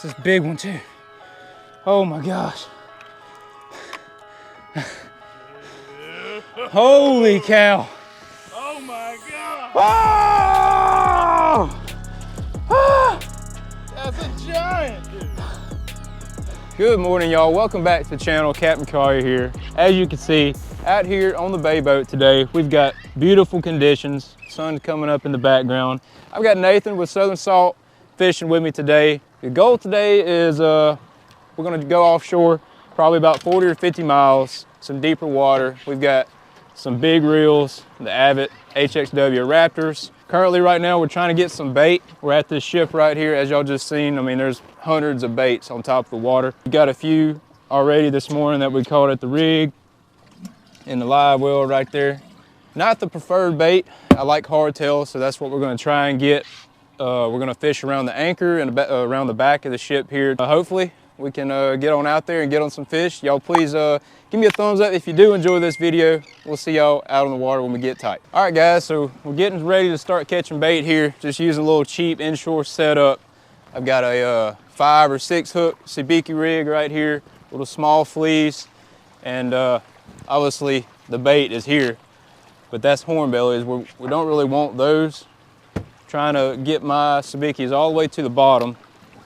It's this big one too. Oh my gosh. Holy cow. Oh my God. Oh! That's a giant, dude. Good morning, y'all. Welcome back to the channel. Capt.Collier here. As you can see, out here on the bay boat today, we've got beautiful conditions. Sun's coming up in the background. I've got Nathan with Southern Salt fishing with me today. The goal today is we're gonna go offshore, probably about 40 or 50 miles, some deeper water. We've got some big reels, the Avid HXW Raptors. Currently right now, we're trying to get some bait. We're at this ship right here, as y'all just seen. I mean, there's hundreds of baits on top of the water. We got a few already this morning that we caught at the rig in the live well right there. Not the preferred bait. I like hardtail, so that's what we're gonna try and get. We're gonna fish around the anchor and around the back of the ship here. Hopefully we can get on out there and get on some fish. Y'all please give me a thumbs up if you do enjoy this video. We'll see y'all out on the water when we get tight. All right guys, so we're getting ready to start catching bait here. Just using a little cheap inshore setup. I've got a 5 or 6 hook sabiki rig right here, little small fleas, and obviously the bait is here, but that's hornbellies. We don't really want those. Trying to get my sabikis all the way to the bottom,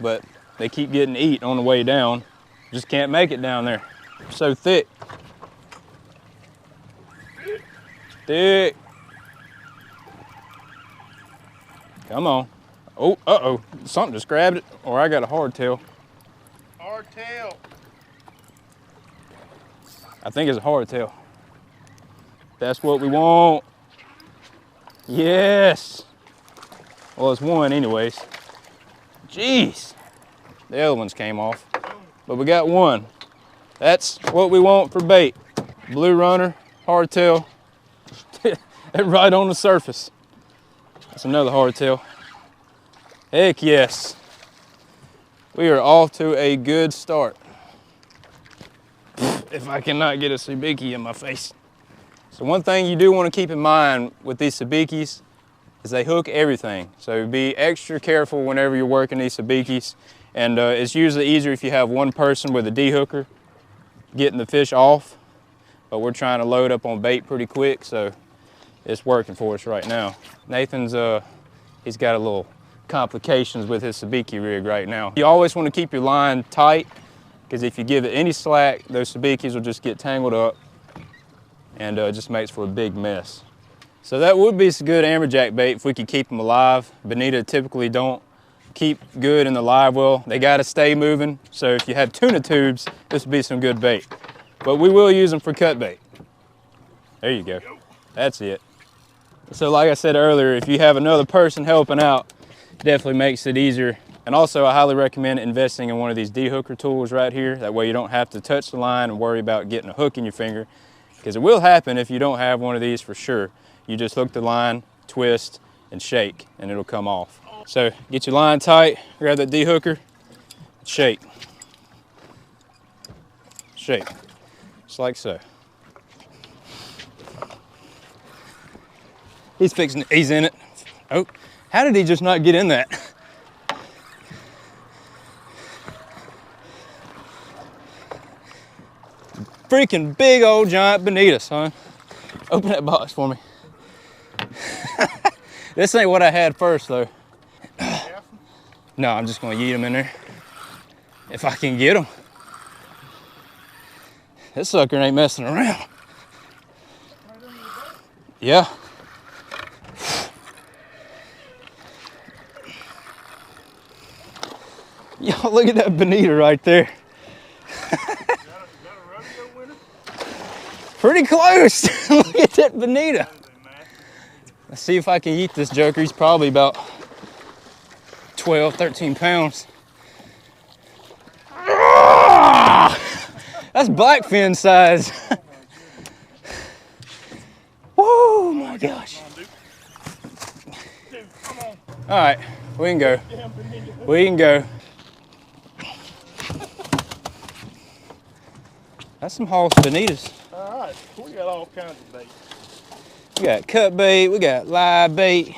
but they keep getting eat on the way down. Just can't make it down there. So thick. Thick. Come on. Oh, uh-oh. Something just grabbed it, or I got a hardtail. Hardtail. I think it's a hardtail. That's what we want. Yes. Well, it's one anyways. Jeez. The other ones came off, but we got one. That's what we want for bait. Blue runner, hardtail, right on the surface. That's another hardtail. Heck yes. We are off to a good start. If I cannot get a sabiki in my face. So one thing you do want to keep in mind with these sabikis is they hook everything. So be extra careful whenever you're working these sabikis. And it's usually easier if you have one person with a D-hooker getting the fish off. But we're trying to load up on bait pretty quick, so it's working for us right now. Nathan's, he's got a little complications with his sabiki rig right now. You always want to keep your line tight, because if you give it any slack, those sabikis will just get tangled up and it just makes for a big mess. So that would be some good amberjack bait if we could keep them alive. Bonito typically don't keep good in the live well. They gotta stay moving. So if you have tuna tubes, this would be some good bait. But we will use them for cut bait. There you go. That's it. So like I said earlier, if you have another person helping out, it definitely makes it easier. And also I highly recommend investing in one of these D-hooker tools right here. That way you don't have to touch the line and worry about getting a hook in your finger. Because it will happen if you don't have one of these for sure. You just hook the line, twist, and shake, and it'll come off. So get your line tight, grab that D-hooker, shake. Shake, just like so. He's in it. Oh, how did he just not get in that? Freaking big old giant bonito, son. Open that box for me. This ain't what I had first though. No, I'm just gonna yeet them in there. If I can get them. This sucker ain't messing around. Yeah. Y'all look at that bonito right there. Pretty close. Look at that bonito. Let's see if I can eat this joker. He's probably about 12, 13 pounds. That's blackfin size. Whoa, my gosh. All right, we can go. We can go. That's some Hoss bonitas. All right, we got all kinds of bait. We got cut bait, we got live bait.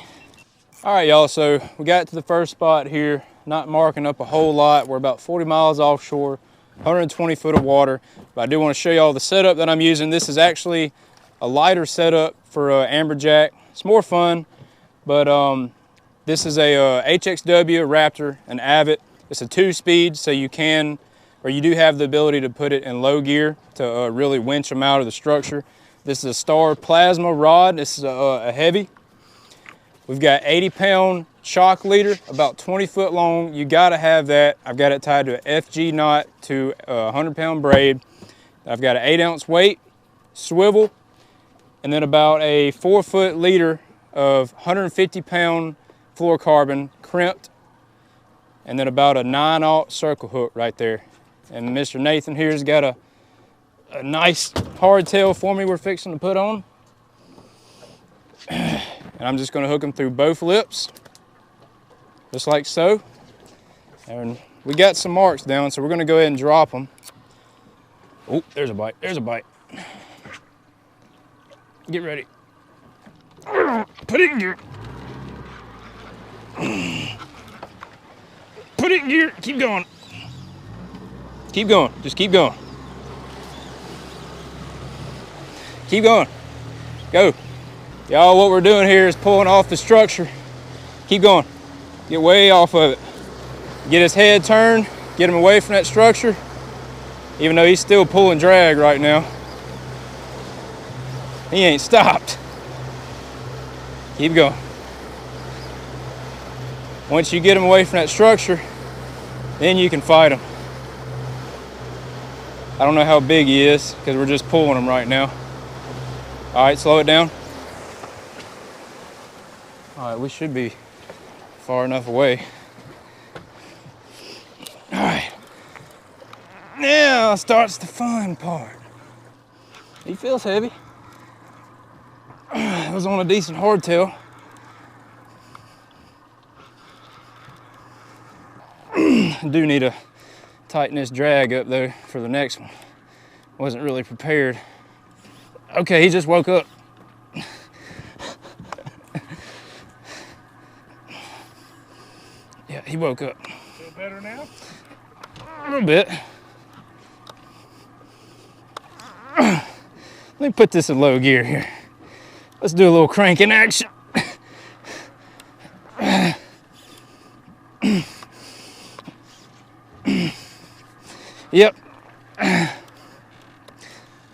All right, y'all, so we got to the first spot here. not marking up a whole lot. We're about 40 miles offshore, 120 foot of water. But I do want to show you all the setup that I'm using. This is actually a lighter setup for amberjack. It's more fun, but this is a HXW Raptor, an Avid. It's a 2-speed, so you can, or you do have the ability to put it in low gear to really winch them out of the structure. This is a Star Plasma rod. This is a heavy. We've got 80-pound shock leader, about 20 foot long. You gotta have that. I've got it tied to a FG knot to a 100-pound braid. I've got an 8-ounce weight, swivel, and then about a 4-foot leader of 150-pound fluorocarbon crimped, and then about a 9/0 circle hook right there. And Mr. Nathan here's got a nice hardtail for me we're fixing to put on. And I'm just gonna hook them through both lips, just like so. And we got some marks down, so we're gonna go ahead and drop them. Oh, there's a bite, there's a bite. Get ready. Put it in gear. Put it in gear, keep going. Keep going, just keep going. Keep going, go. Y'all, what we're doing here is pulling off the structure. Keep going, get way off of it. Get his head turned, get him away from that structure, even though he's still pulling drag right now. He ain't stopped. Keep going. Once you get him away from that structure, then you can fight him. I don't know how big he is because we're just pulling him right now. All right, slow it down. All right, we should be far enough away. All right, now starts the fun part. He feels heavy. It was on a decent hardtail. Do need to tighten this drag up though for the next one. Wasn't really prepared. Okay, he just woke up. Yeah, he woke up. Feel better now? A little bit. Let me put this in low gear here. Let's do a little cranking action. Yep.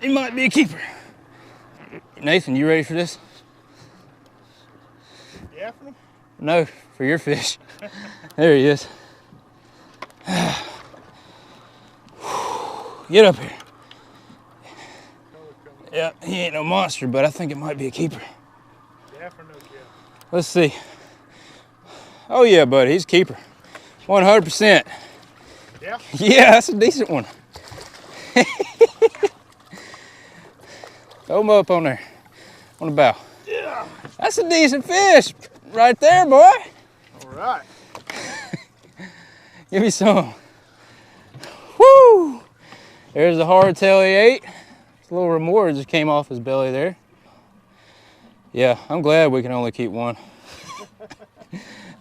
He might be a keeper. Nathan, you ready for this? Yeah, for him? No, for your fish. There he is. Get up here. Yeah, he ain't no monster, but I think it might be a keeper. Yeah, for no kill. Let's see. Oh yeah, buddy, he's a keeper. 100%. Yeah? Yeah, that's a decent one. Throw him up on there, on the bow. Yeah. That's a decent fish right there, boy. All right. Give me some. Woo! There's the hardtail he ate. A little remora just came off his belly there. Yeah, I'm glad we can only keep one.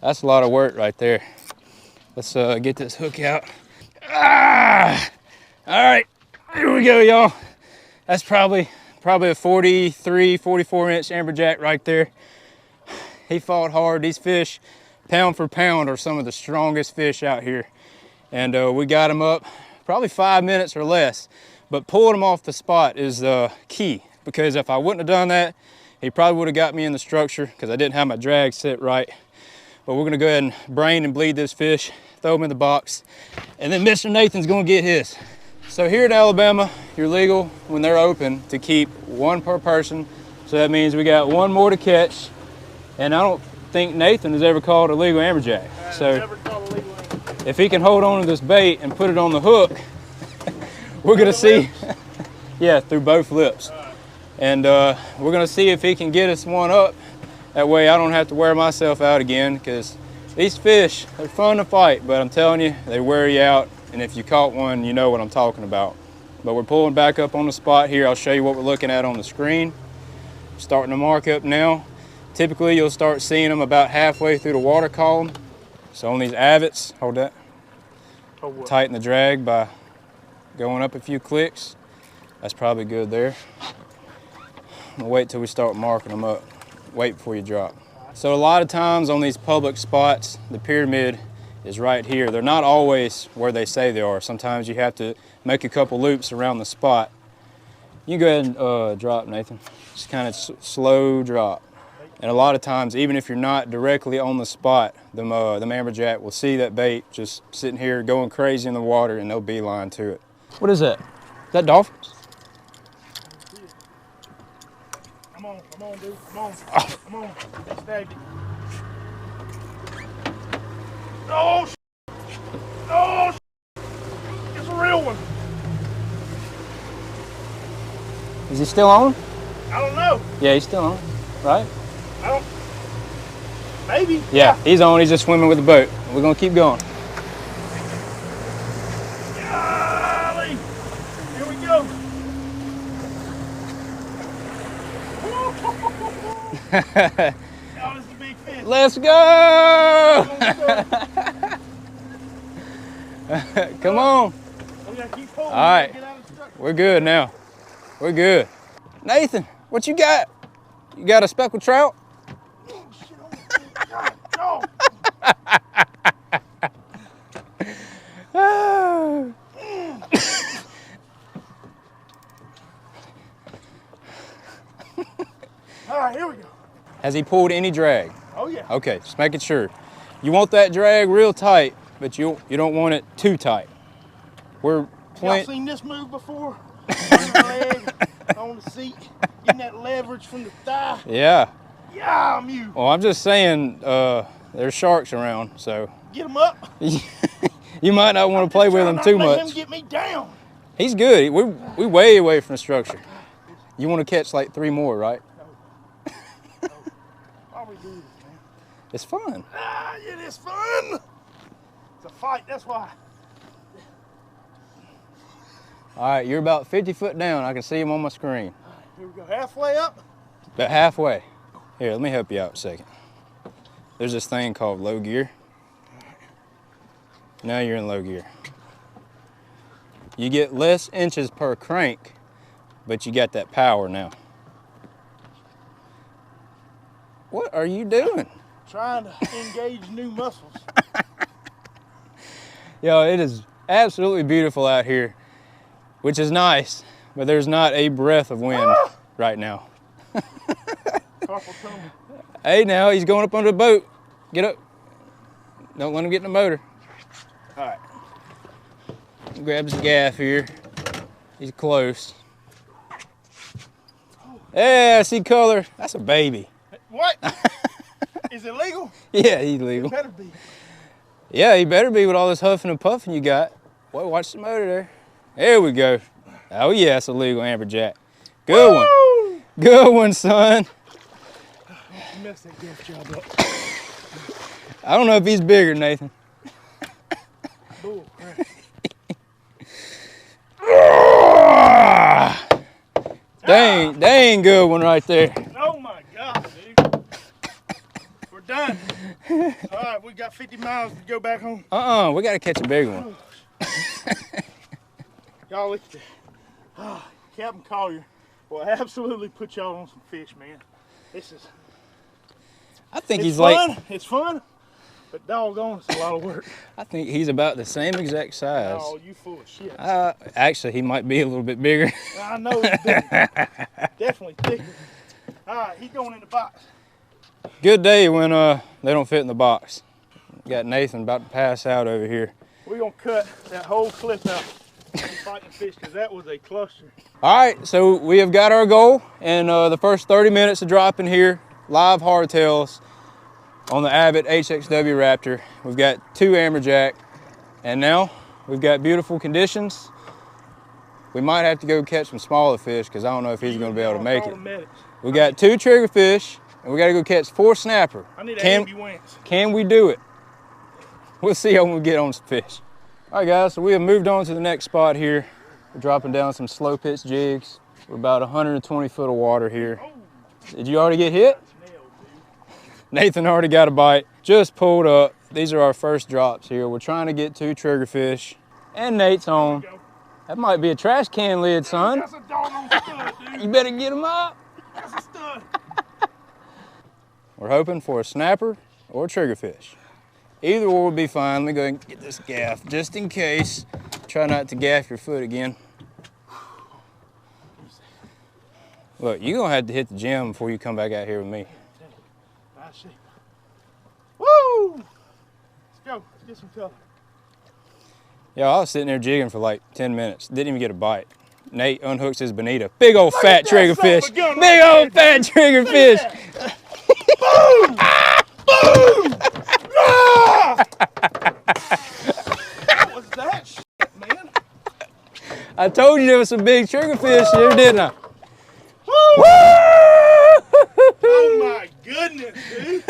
That's a lot of work right there. Let's get this hook out. Ah! All right, here we go, y'all. That's probably a 43, 44 inch amberjack right there. He fought hard. These fish, pound for pound, are some of the strongest fish out here. And we got him up probably 5 minutes or less. But pulling him off the spot is the key, because if I wouldn't have done that, he probably would have got me in the structure because I didn't have my drag set right. But we're gonna go ahead and brain and bleed this fish, throw him in the box, and then Mr. Nathan's gonna get his. So here in Alabama, you're legal when they're open to keep one per person. So that means we got one more to catch. And I don't think Nathan has ever caught a legal amberjack. So Never caught a legal amberjack. if he can hold on to this bait and put it on the hook, we're gonna see. Yeah, through both lips. And we're gonna see if he can get us one up. That way I don't have to wear myself out again, because these fish, they're fun to fight, but I'm telling you, they wear you out. And if you caught one, you know what I'm talking about. But we're pulling back up on the spot here. I'll show you what we're looking at on the screen. Starting to mark up now. Typically you'll start seeing them about halfway through the water column. So on these avets, hold that, Oh, what? tighten the drag by going up a few clicks. That's probably good there. I'm gonna wait till we start marking them up. Wait before you drop. So a lot of times on these public spots, the pyramid is right here. They're not always where they say they are. Sometimes you have to make a couple loops around the spot. You can go ahead and drop, Nathan. Just kind of slow drop. And a lot of times, even if you're not directly on the spot, them amberjack will see that bait just sitting here going crazy in the water and they'll beeline to it. What is that? Is that dolphins? Come on, dude. Come on. Come on. Snagged it. Oh, oh, it's a real one. Is he still on? I don't know. Yeah, he's still on, right? I don't. Maybe. Yeah, he's on. He's just swimming with the boat. We're gonna keep going. Golly. Here we go. Oh, this is a big fish. Let's go! Come on. We gotta keep pulling. All right. Get out of the structure. We're good now. We're good. Nathan, what you got? You got a speckled trout? Oh, shit. Oh, God, no. All right, here we go. Has he pulled any drag? Oh, yeah. Okay, just making sure. You want that drag real tight, but you don't want it too tight. We're Y'all playing. seen this move before? On the leg, on the seat, getting that leverage from the thigh. Yeah. Yeah, I'm you. Well, I'm just saying there's sharks around, so Get him up. you might not want to play with him too Let him much. get me down. He's good. We're way away from the structure. You want to catch like 3 more, right? Why we do this, man? It's fun. Ah, it is fun. It's a fight, that's why. All right, you're about 50 foot down. I can see him on my screen. Here we go, halfway up. About halfway. Here, let me help you out a second. There's this thing called low gear. Now you're in low gear. You get less inches per crank, but you got that power now. What are you doing? Trying to engage new muscles. Yo, it is absolutely beautiful out here, which is nice, but there's not a breath of wind right now. Carpal tunnel. Hey, now he's going up under the boat. Get up. Don't let him get in the motor. All right. Grab his gaff here. He's close. Yeah, I see color. That's a baby. What? Is it legal? Yeah, he's legal. It better be. Yeah, he better be with all this huffing and puffing you got. Boy, watch the motor there. There we go. Oh yeah, that's a legal amberjack. Good Woo! one. Good one, son. You messed that gaff job up. I don't know if he's bigger, Nathan. Bull crap. Dang good one right there. Oh my God, dude. We're done. All right, we got 50 miles to go back home. We gotta catch a big one. Y'all look at that. Capt.Collier will absolutely put y'all on some fish, man. This is, I think it's he's fun. like, It's fun, but doggone, it's a lot of work. I think he's about the same exact size. Oh, you full of shit. Actually, he might be a little bit bigger. I know he's big. Definitely thicker. All right, he's going in the box. Good day when they don't fit in the box. Got Nathan about to pass out over here. We're gonna cut that whole clip out and fighting fish because that was a cluster. All right, so we have got our goal, and the first 30 minutes of dropping here, live hardtails on the Abbott HXW Raptor. We've got 2 amberjack, and now we've got beautiful conditions. We might have to go catch some smaller fish because I don't know if he's going to be able to make it. We got 2 triggerfish, and we got to go catch 4 snapper. I need a heavy wings. Can we do it? We'll see how we get on some fish. All right, guys, so we have moved on to the next spot here. We're dropping down some slow pitch jigs. We're about 120 foot of water here. Did you already get hit? Nathan already got a bite, just pulled up. These are our first drops here. We're trying to get 2 triggerfish. And Nate's on. That might be a trash can lid, son. That's a doggone stud, dude. You better get him up. That's a stud. We're hoping for a snapper or a triggerfish. Either or would be fine. Let me go ahead and get this gaff just in case. Try not to gaff your foot again. Look, you're gonna have to hit the gym before you come back out here with me. I see. Woo! Let's go. Let's get some color. Yeah, I was sitting there jigging for like 10 minutes. Didn't even get a bite. Nate unhooks his bonito. Big old fat triggerfish. Big old fat triggerfish. Boom! Boom! Ah! What was that shit, man? I told you there was some big triggerfish here, didn't I? Woo! Woo! Oh my goodness, dude.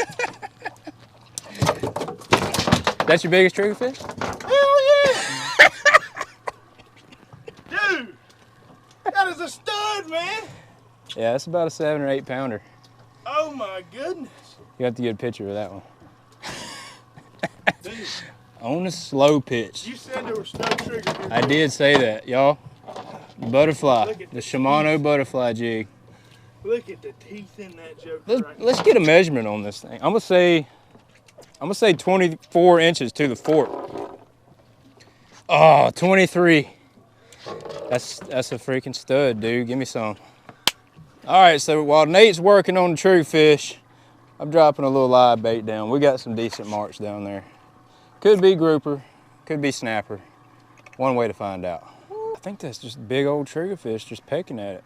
That's your biggest triggerfish? Hell yeah! Dude, that is a stud, man. Yeah, it's about a 7 or 8 pounder. Oh my goodness. You have to get a picture of that one. Dude, On a slow pitch. you said there were stud triggers. I did say that, y'all. Butterfly, the Shimano butterfly jig. Look at the teeth in that joker right Let's get a measurement on this thing. I'm gonna say 24 inches to the fork. Oh, 23. That's a freaking stud, dude. Give me some. All right, so while Nate's working on the triggerfish, I'm dropping a little live bait down. We got some decent marks down there. Could be grouper, could be snapper. One way to find out. I think that's just big old triggerfish just pecking at it.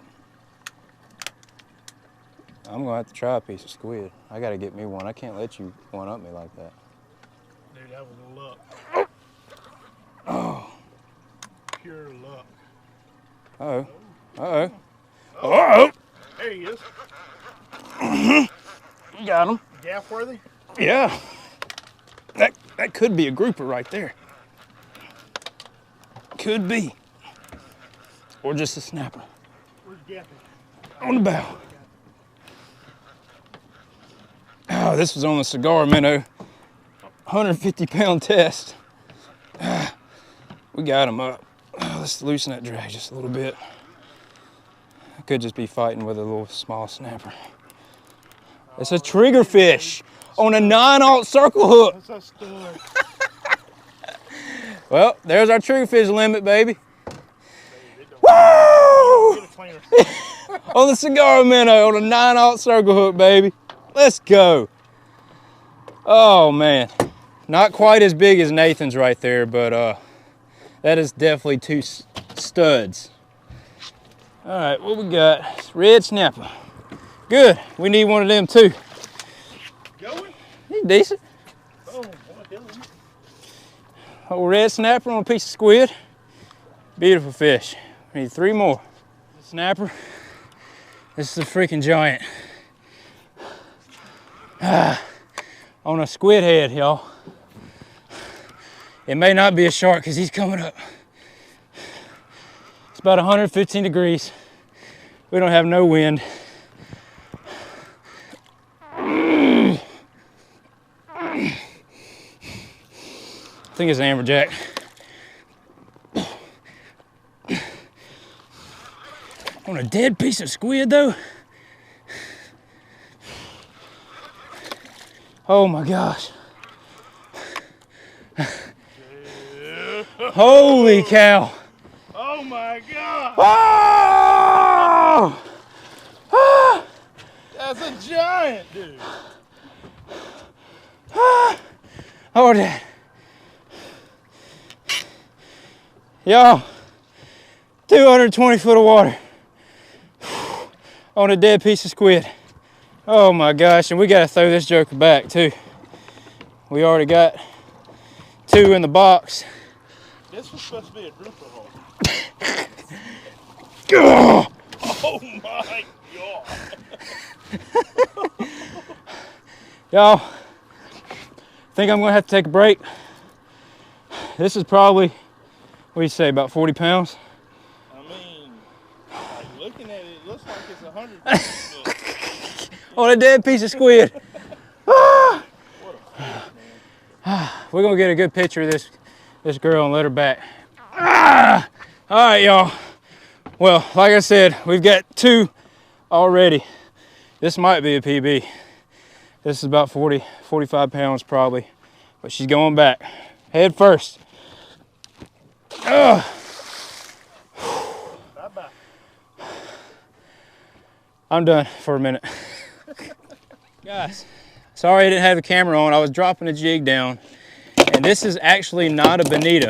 I'm gonna have to try a piece of squid. I gotta get me one. I can't let you one up me like that. Dude, that was luck. Oh. Pure luck. Uh-oh. Uh-oh. Uh-oh. There he is. You got him. Gaff worthy? Yeah. That could be a grouper right there. Could be. Or just a snapper. Where's Gaff? On the bow. Oh, this was on the cigar minnow. 150-pound test. We got him up. Let's loosen that drag just a little bit. I could just be fighting with a little small snapper. It's a triggerfish on a 9/0 circle hook. That's a stud. Well, there's our triggerfish limit, baby. Get Woo! a cleaner. On the cigar minnow on a 9/0 circle hook, baby. Let's go. Oh man, not quite as big as Nathan's right there, but that is definitely 2 studs. All right, what we got? It's red snapper. Good, we need one of them too. Going? He's decent. Oh, boy, Dylan. Old red snapper on a piece of squid. Beautiful fish. We need 3 more. Snapper. This is a freaking giant. On a squid head, y'all. It may not be a shark because he's coming up. It's about 115 degrees. We don't have no wind. I think it's an amberjack. On a dead piece of squid though. Oh my gosh. Holy cow. Oh my God. Oh! Ah! That's a giant, dude. Ah! Oh, Dad. Y'all, 220 foot of water on a dead piece of squid. Oh my gosh, and we gotta throw this joker back too. We already got 2 in the box. This was supposed to be a grouper hole. Oh! Oh my God. Y'all, think I'm gonna have to take a break. This is probably, what do you say, about 40 pounds? I mean, like looking at it, it looks like it's 100 pounds. On a dead piece of squid. Ah! What a fish, man. we're gonna get a good picture of this girl and let her back. Ah! All right, y'all. Well, like I said, we've got 2 already. This might be a PB. This is about 40, 45 pounds probably, but she's going back. Head first. Ugh. Bye-bye. I'm done for a minute. Guys, sorry I didn't have the camera on. I was dropping a jig down, and this is actually not a bonito.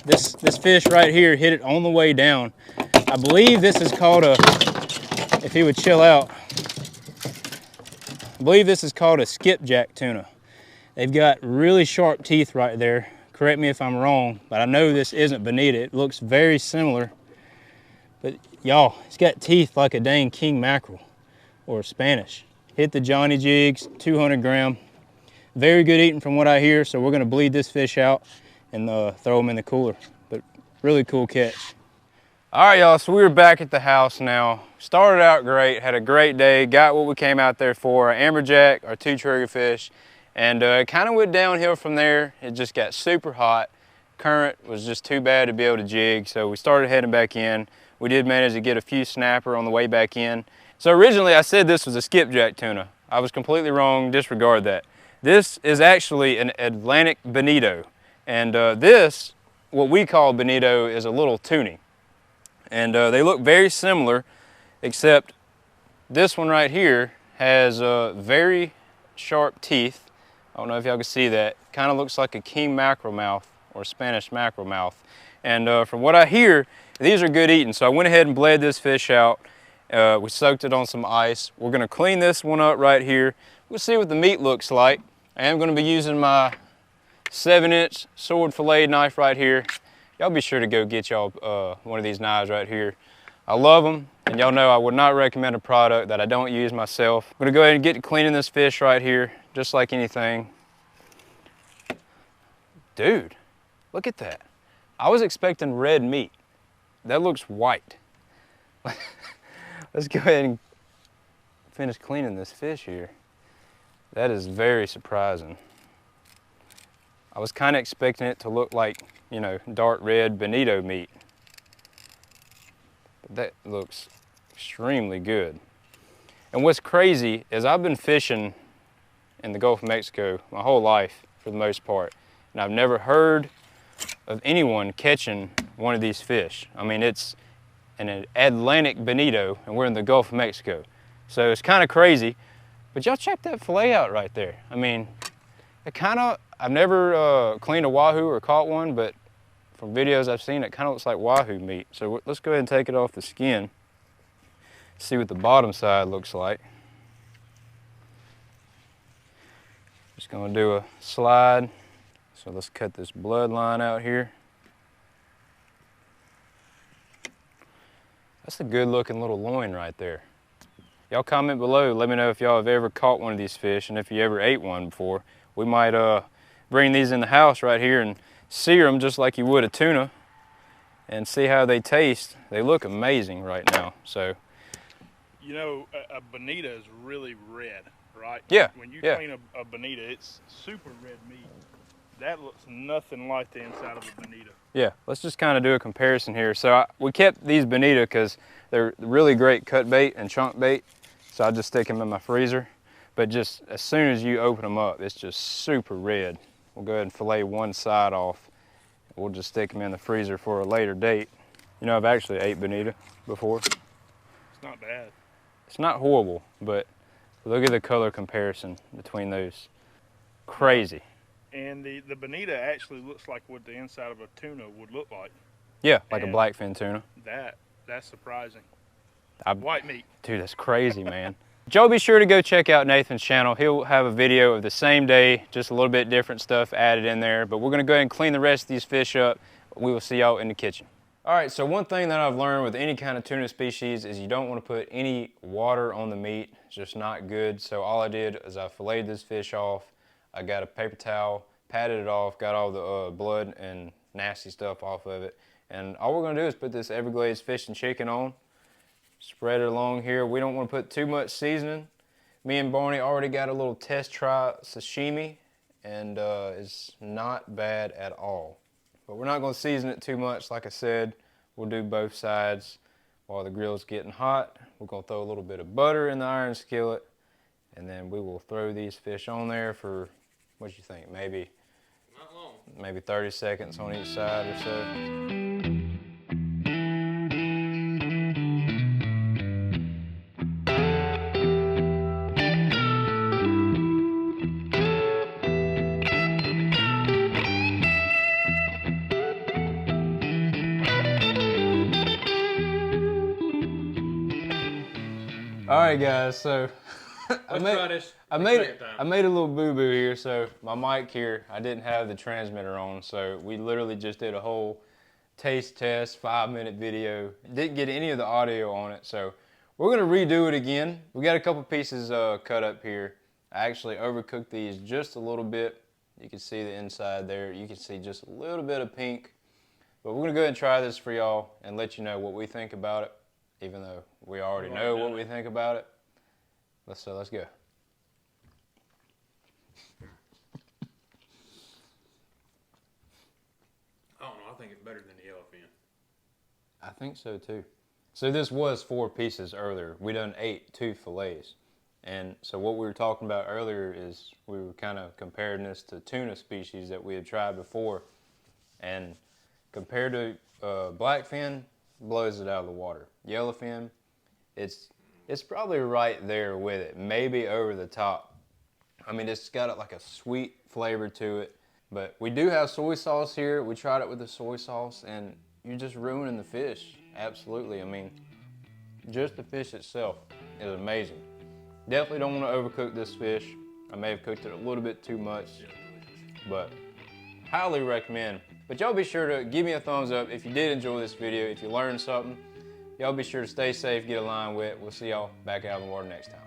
This fish right here hit it on the way down. I believe this is called a, if he would chill out, I believe this is called a skipjack tuna. They've got really sharp teeth right there. Correct me if I'm wrong, but I know this isn't bonito. It looks very similar. But y'all, it's got teeth like a dang king mackerel or Spanish. Hit the Johnny jigs, 200 gram. Very good eating from what I hear, so we're gonna bleed this fish out and throw them in the cooler. But really cool catch. All right, y'all, so we were back at the house now. Started out great, had a great day, got what we came out there for, our amberjack, our 2 triggerfish, and it kind of went downhill from there. It just got super hot. Current was just too bad to be able to jig, so we started heading back in. We did manage to get a few snapper on the way back in. So originally I said this was a skipjack tuna. I was completely wrong, disregard that. This is actually an Atlantic bonito, and this, what we call bonito, is a little tuny. And they look very similar, except this one right here has very sharp teeth. I don't know if y'all can see that. Kind of looks like a king mackerel mouth or Spanish mackerel mouth. And from what I hear, these are good eating. So I went ahead and bled this fish out. We soaked it on some ice. We're gonna clean this one up right here. We'll see what the meat looks like. I am gonna be using my 7-inch sword fillet knife right here. Y'all be sure to go get y'all one of these knives right here. I love them, and y'all know I would not recommend a product that I don't use myself. I'm gonna go ahead and get to cleaning this fish right here, just like anything. Dude, look at that. I was expecting red meat. That looks white. Let's go ahead and finish cleaning this fish here. That is very surprising. I was kind of expecting it to look like, you know, dark red bonito meat. But that looks extremely good. And what's crazy is I've been fishing in the Gulf of Mexico my whole life for the most part. And I've never heard of anyone catching one of these fish. I mean, it's an Atlantic bonito and we're in the Gulf of Mexico. So it's kind of crazy. But y'all check that fillet out right there. I mean, I've never cleaned a wahoo or caught one, but from videos I've seen, it kind of looks like wahoo meat. So let's go ahead and take it off the skin. See what the bottom side looks like. Just gonna do a slide. So let's cut this bloodline out here. That's a good looking little loin right there. Y'all comment below, let me know if y'all have ever caught one of these fish and if you ever ate one before. We might bring these in the house right here and sear them just like you would a tuna and see how they taste. They look amazing right now. So, You know, a bonita is really red, right? Yeah. When you Yeah. clean a bonita, it's super red meat. That looks nothing like the inside of a bonita. Yeah, let's just kind of do a comparison here. So we kept these bonita because they're really great cut bait and chunk bait. So I just stick them in my freezer. But just as soon as you open them up, it's just super red. We'll go ahead and fillet one side off. We'll just stick them in the freezer for a later date. You know, I've actually ate bonita before. It's not bad. It's not horrible, but look at the color comparison between those. Crazy. And the bonita actually looks like what the inside of a tuna would look like. Yeah, like a And blackfin tuna. That's surprising. Dude, White meat. that's crazy, man. Joe, be sure to go check out Nathan's channel. He'll have a video of the same day, just a little bit different stuff added in there. But we're gonna go ahead and clean the rest of these fish up. We will see y'all in the kitchen. All right, so one thing that I've learned with any kind of tuna species is you don't want to put any water on the meat. It's just not good. So all I did is I filleted this fish off. I got a paper towel, patted it off, got all the blood and nasty stuff off of it. And all we're gonna do is put this Everglades fish and chicken on, spread it along here. We don't want to put too much seasoning. Me and Barney already got a little test try sashimi and it's not bad at all. But we're not going to season it too much. Like I said, we'll do both sides while the grill's getting hot. We're going to throw a little bit of butter in the iron skillet, and then we will throw these fish on there for, what you think, maybe not long. Maybe 30 seconds on each side or so. All right, guys, so I made a little boo-boo here. So my mic here, I didn't have the transmitter on, so we literally just did a whole taste test, 5-minute video. Didn't get any of the audio on it, so we're gonna redo it again. We got a couple pieces cut up here. I actually overcooked these just a little bit. You can see the inside there. You can see just a little bit of pink. But we're gonna go ahead and try this for y'all and let you know what we think about it, even though we already know what we think about it. Let's go. I don't know, I think it's better than the yellowfin. I think so too. So this was 4 pieces earlier. We done ate 2 fillets. And so what we were talking about earlier is we were kind of comparing this to tuna species that we had tried before. And compared to blackfin, blows it out of the water. Yellowfin, it's probably right there with it, maybe over the top. I mean, it's got like a sweet flavor to it. But we do have soy sauce here. We tried it with the soy sauce, and you're just ruining the fish. Absolutely. I mean, just the fish itself is amazing. Definitely don't want to overcook this fish. I may have cooked it a little bit too much, but highly recommend. But y'all be sure to give me a thumbs up if you did enjoy this video, if you learned something. Y'all be sure to stay safe, get a line wet. We'll see y'all back out in the water next time.